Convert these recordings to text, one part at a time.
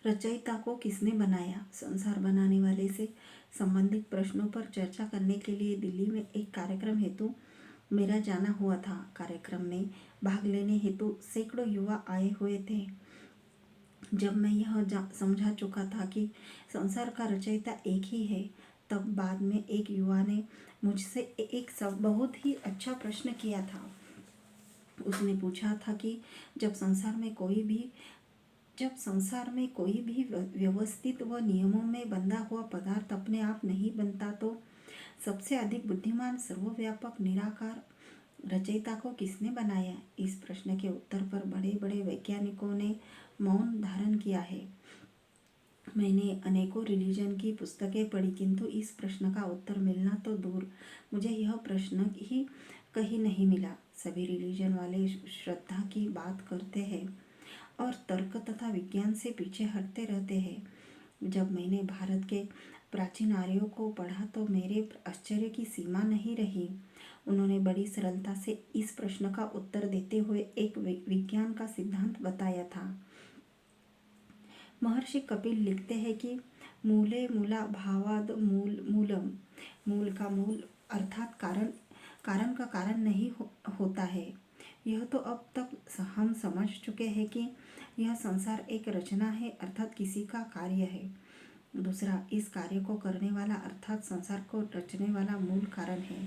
रचयिता को किसने बनाया? संसार बनाने वाले से संबंधित प्रश्नों पर चर्चा करने के लिए दिल्ली में एक कार्यक्रम हेतु मेरा जाना हुआ था। कार्यक्रम में भाग लेने हेतु सैकड़ों युवा आए हुए थे। जब मैं यह समझा चुका था कि संसार का रचयिता एक ही है, तब बाद में एक युवा ने मुझसे एक सब बहुत ही अच्छा प्रश्न किया था। उसने पूछा था कि जब संसार में कोई भी व्यवस्थित व नियमों में बंधा हुआ पदार्थ अपने आप नहीं बनता, तो सबसे अधिक बुद्धिमान, सर्वव्यापक, निराकार रचयिता को किसने बनाया? इस प्रश्न के उत्तर पर बड़े बड़े वैज्ञानिकों ने मौन धारण किया है। मैंने अनेकों रिलीजन की पुस्तकें पढ़ी, किंतु इस प्रश्न का उत्तर मिलना तो दूर, मुझे यह प्रश्न ही कहीं नहीं मिला। सभी रिलीजन वाले श्रद्धा की बात करते हैं और तर्क तथा विज्ञान से पीछे हटते रहते हैं। जब मैंने भारत के प्राचीन आर्यों को पढ़ा तो मेरे आश्चर्य की सीमा नहीं रही। उन्होंने बड़ी सरलता से इस प्रश्न का उत्तर देते हुए एक विज्ञान का सिद्धांत बताया था। महर्षि कपिल लिखते हैं कि मूले मूला भावाद मूलम, मूल का मूल अर्थात कारण का कारण नहीं होता है। यह तो अब तक हम समझ चुके हैं कि यह संसार एक रचना है, अर्थात किसी का कार्य है। दूसरा, इस कार्य को करने वाला अर्थात संसार को रचने वाला मूल कारण है।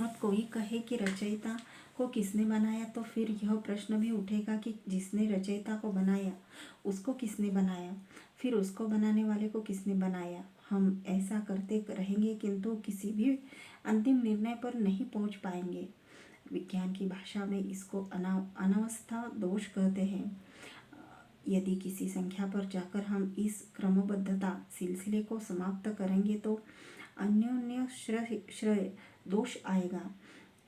अब कोई कहे कि रचयिता को किसने बनाया, तो फिर यह प्रश्न भी उठेगा कि जिसने रचयिता को बनाया उसको किसने बनाया, फिर उसको बनाने वाले को किसने बनाया। हम ऐसा करते रहेंगे किंतु किसी भी अंतिम निर्णय पर नहीं पहुंच पाएंगे। विज्ञान की भाषा में इसको अनावस्था दोष कहते हैं। यदि किसी संख्या पर जाकर हम इस क्रमबद्धता सिलसिले को समाप्त करेंगे तो अन्योन्य श्रेय दोष आएगा।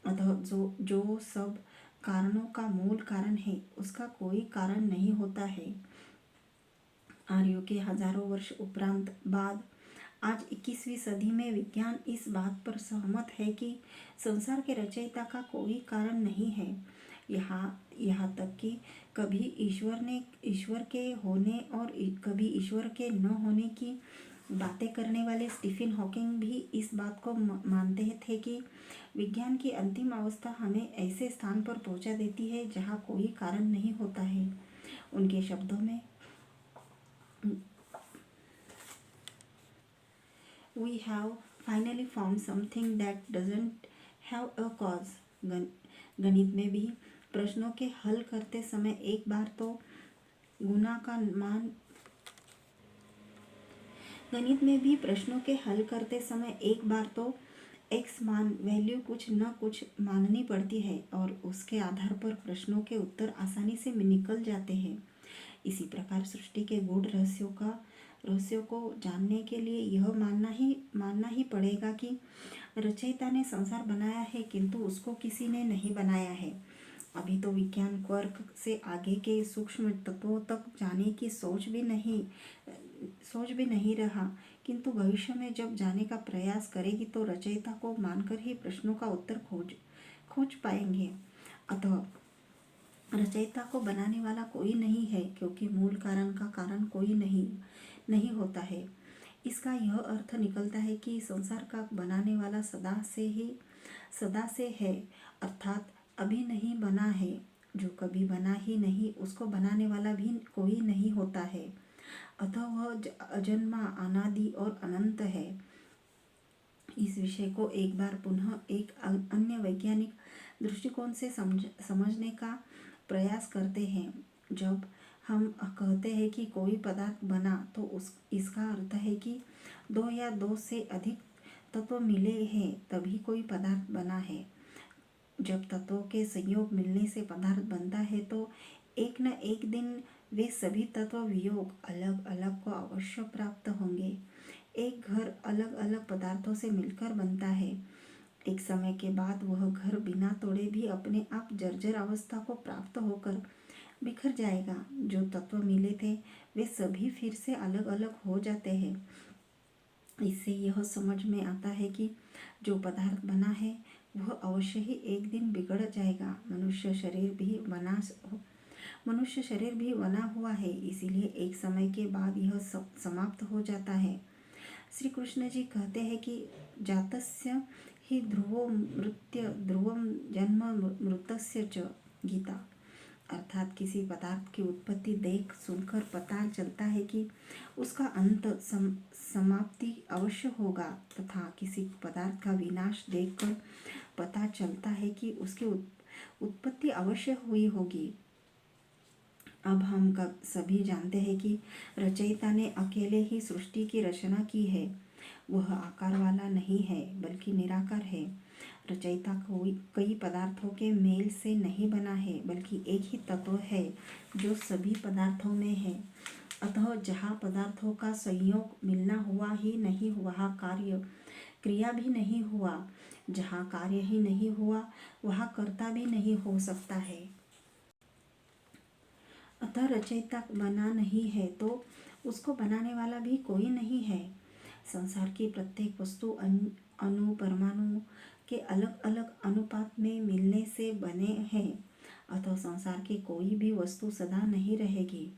अतः जो सब कारणों का मूल कारण है, उसका कोई कारण नहीं होता है। आर्यों के हजारों वर्ष उपरांत बाद आज 21वीं सदी में विज्ञान इस बात पर सहमत है कि संसार के रचयिता का कोई कारण नहीं है। यहाँ तक कि कभी ईश्वर के होने और कभी ईश्वर के न होने की बातें करने वाले स्टीफन हॉकिंग भी इस बात को मानते थे कि विज्ञान की अंतिम अवस्था हमें ऐसे स्थान पर पहुंचा देती है जहाँ कोई कारण नहीं होता है। उनके शब्दों में, We have finally found something that doesn't have a cause. गणित में भी प्रश्नों के हल करते समय एक बार तो गुना का मान गणित में भी प्रश्नों के हल करते समय एक बार तो x मान वैल्यू कुछ न कुछ माननी पड़ती है और उसके आधार पर प्रश्नों के उत्तर आसानी से निकल जाते हैं। इसी प्रकार सृष्टि के गूढ़ रहस्यों को जानने के लिए यह मानना ही पड़ेगा कि रचयिता ने संसार बनाया है, किंतु उसको किसी ने नहीं बनाया है। अभी तो विज्ञान क्वार्क से आगे के सूक्ष्म तत्वों तक जाने की सोच भी नहीं रहा, किंतु भविष्य में जब जाने का प्रयास करेगी तो रचयिता को मानकर ही प्रश्नों का उत्तर खोज पाएंगे। अतः रचयिता को बनाने वाला कोई नहीं है, क्योंकि मूल कारण का कारण कोई नहीं होता है। इसका यह अर्थ निकलता है कि संसार का बनाने वाला सदा से है, अर्थात अभी नहीं बना है। जो कभी बना ही नहीं, उसको बनाने वाला भी कोई नहीं होता है। अतः वह अजन्मा, अनादि और अनंत है। इस विषय को एक बार पुनः एक अन्य वैज्ञानिक दृष्टिकोण से समझने का प्रयास करते हैं। जब हम कहते हैं कि कोई पदार्थ बना, तो इसका अर्थ है कि दो या दो से अधिक तत्व मिले हैं तभी कोई पदार्थ बना है। जब तत्वों के संयोग मिलने से पदार्थ बनता है तो एक न एक दिन वे सभी तत्व वियोग अलग अलग को अवश्य प्राप्त होंगे। एक घर अलग अलग पदार्थों से मिलकर बनता है। एक समय के बाद वह घर बिना तोड़े भी अपने आप जर्जर अवस्था को प्राप्त होकर बिखर जाएगा। जो तत्व मिले थे वे सभी फिर से अलग अलग हो जाते हैं। इससे यह समझ में आता है कि जो पदार्थ बना है वह अवश्य ही एक दिन बिगड़ जाएगा। मनुष्य शरीर भी मनुष्य शरीर भी बना हुआ है, इसीलिए एक समय के बाद यह सब समाप्त हो जाता है। श्री कृष्ण जी कहते हैं कि जातस्य ही ध्रुवो मृत्य ध्रुवम जन्म मृतस्य च गीता, अर्थात किसी पदार्थ की उत्पत्ति देख सुनकर पता चलता है कि उसका अंत समाप्ति अवश्य होगा, तथा किसी पदार्थ का विनाश देखकर पता चलता है कि उसकी उत्पत्ति अवश्य हुई होगी। अब हम सभी जानते हैं कि रचयिता ने अकेले ही सृष्टि की रचना की है। वह आकार वाला नहीं है बल्कि निराकार है। रचयिता कई पदार्थों के मेल से नहीं बना है, बल्कि एक ही तत्व है जो सभी पदार्थों में है। अतः जहाँ पदार्थों का संयोग मिलना हुआ ही नहीं, वहाँ कार्य क्रिया भी नहीं हुआ। जहाँ कार्य ही नहीं हुआ, वहाँ कर्ता भी नहीं हो सकता है। अतः रचयिता बना नहीं है तो उसको बनाने वाला भी कोई नहीं है। संसार की प्रत्येक वस्तु अणु परमाणु के अलग अलग अनुपात में मिलने से बने हैं। अतः संसार की कोई भी वस्तु सदा नहीं रहेगी।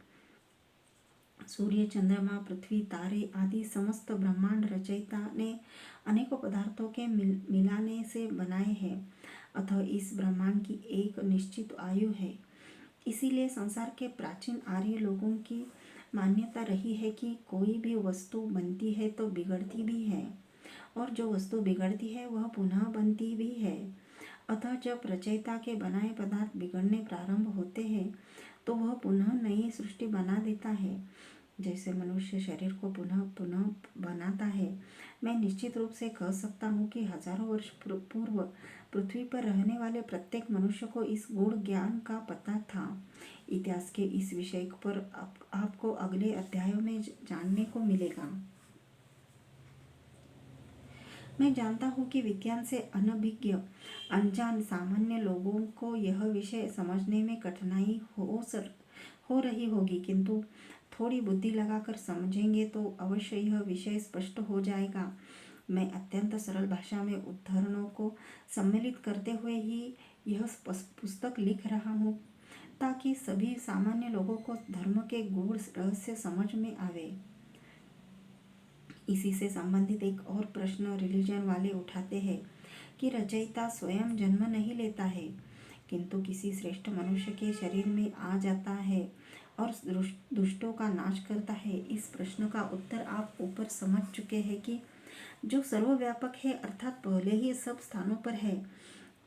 सूर्य, चंद्रमा, पृथ्वी, तारे आदि समस्त ब्रह्मांड रचयिता ने अनेकों पदार्थों के मिलाने से बनाए हैं। अतः इस ब्रह्मांड की एक निश्चित आयु है। इसीलिए संसार के प्राचीन आर्य लोगों की मान्यता रही है कि कोई भी वस्तु बनती है तो बिगड़ती भी है, और जो वस्तु बिगड़ती है वह पुनः बनती भी है। अतः जब रचयिता के बनाए पदार्थ बिगड़ने प्रारंभ होते हैं तो वह पुनः नई सृष्टि बना देता है। जैसे मनुष्य शरीर को पुनः पुनः बनाता है। मैं निश्चित रूप से कह सकता हूँ कि हजारों वर्ष पूर्व पृथ्वी पर रहने वाले प्रत्येक मनुष्य को इस गूढ़ ज्ञान का पता था। इतिहास के इस विषय पर आपको अगले अध्यायों में जानने को मिलेगा। मैं जानता हूँ कि विज्ञान से अनभिज्ञ अनजान सामान्य लोगों को यह विषय समझने में कठिनाई हो रही होगी, किंतु थोड़ी बुद्धि लगाकर समझेंगे तो अवश्य यह विषय स्पष्ट हो जाएगा। मैं अत्यंत सरल भाषा में उदाहरणों को सम्मिलित करते हुए ही यह पुस्तक लिख रहा हूँ, ताकि सभी सामान्य लोगों को धर्म के गूढ़ रहस्य समझ में आवे। इसी से संबंधित एक और प्रश्न रिलीजन वाले उठाते हैं कि रचयिता स्वयं जन्म नहीं लेता है, किंतु किसी श्रेष्ठ मनुष्य के शरीर में आ जाता है और दुष्टों का नाश करता है। इस प्रश्न का उत्तर आप ऊपर समझ चुके हैं कि जो सर्वव्यापक है, अर्थात पहले ही सब स्थानों पर है,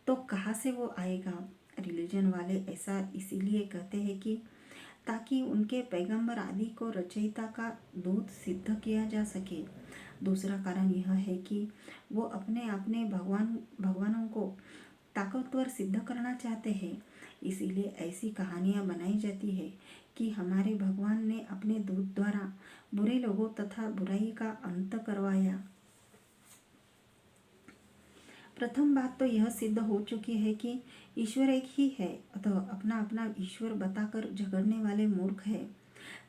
तो कहाँ से वो आएगा। रिलीजन वाले ऐसा इसीलिए कहते हैं कि ताकि उनके पैगंबर आदि को रचयिता का दूत सिद्ध किया जा सके। दूसरा कारण यह है कि वो अपने भगवानों को ताकतवर सिद्ध करना चाहते हैं। इसीलिए ऐसी कहानियाँ बनाई जाती है कि हमारे भगवान ने अपने दूत द्वारा बुरे लोगों तथा बुराई का अंत करवाया। प्रथम बात तो यह सिद्ध हो चुकी है कि ईश्वर एक ही है, अतः अपना अपना ईश्वर बताकर झगड़ने वाले मूर्ख है।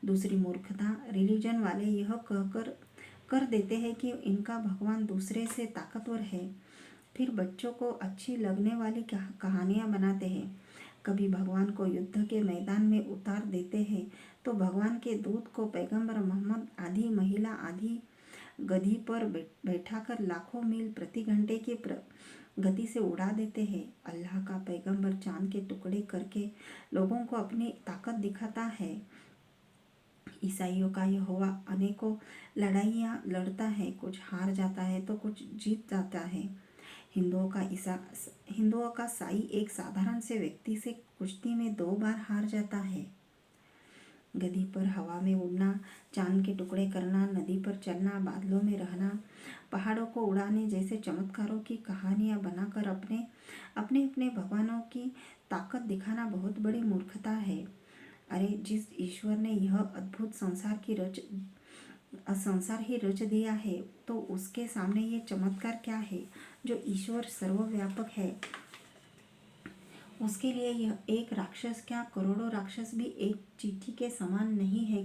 दूसरी मूर्खता रिलीजन वाले यह कहकर कर देते हैं कि इनका भगवान दूसरे से ताकतवर है, फिर बच्चों को अच्छी लगने वाली कहानियाँ बनाते हैं। कभी भगवान को युद्ध के मैदान में उतार देते हैं तो भगवान के दूत को पैगंबर मोहम्मद आदि महिला आदि गधी पर बैठाकर लाखों मील प्रति घंटे की गति से उड़ा देते हैं। अल्लाह का पैगंबर चांद के टुकड़े करके लोगों को अपनी ताकत दिखाता है। ईसाइयों का यहोवा अनेकों लड़ाइयाँ लड़ता है, कुछ हार जाता है तो कुछ जीत जाता है। हिंदुओं का साई एक साधारण से व्यक्ति से कुश्ती में 2 बार हार जाता है। गधी पर हवा में उड़ना, चांद के टुकड़े करना, नदी पर चलना, बादलों में रहना, पहाड़ों को उड़ाने जैसे चमत्कारों की कहानियाँ बनाकर अपने अपने भगवानों की ताकत दिखाना बहुत बड़ी मूर्खता है। अरे, जिस ईश्वर ने यह अद्भुत संसार ही रच दिया है, तो उसके सामने ये चमत्कार क्या है। जो ईश्वर सर्वव्यापक है, उसके लिए यह एक राक्षस क्या करोड़ों राक्षस भी एक चींटी के समान नहीं है,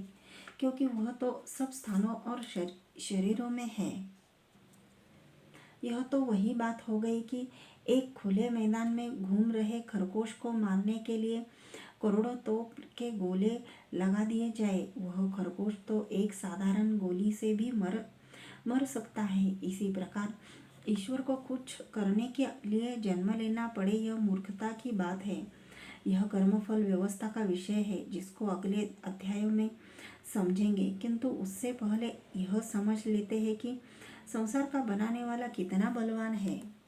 क्योंकि वह तो सब स्थानों और शरीरों में है। यह तो वही बात हो गई कि एक खुले मैदान में घूम रहे खरगोश को मारने के लिए करोड़ों तोप के गोले लगा दिए जाए, वह खरगोश तो एक साधारण गोली से भी मर सकता है। इसी प्रकार ईश्वर को कुछ करने के लिए जन्म लेना पड़े, यह मूर्खता की बात है। यह कर्मफल व्यवस्था का विषय है, जिसको अगले अध्यायों में समझेंगे। किंतु उससे पहले यह समझ लेते हैं कि संसार का बनाने वाला कितना बलवान है।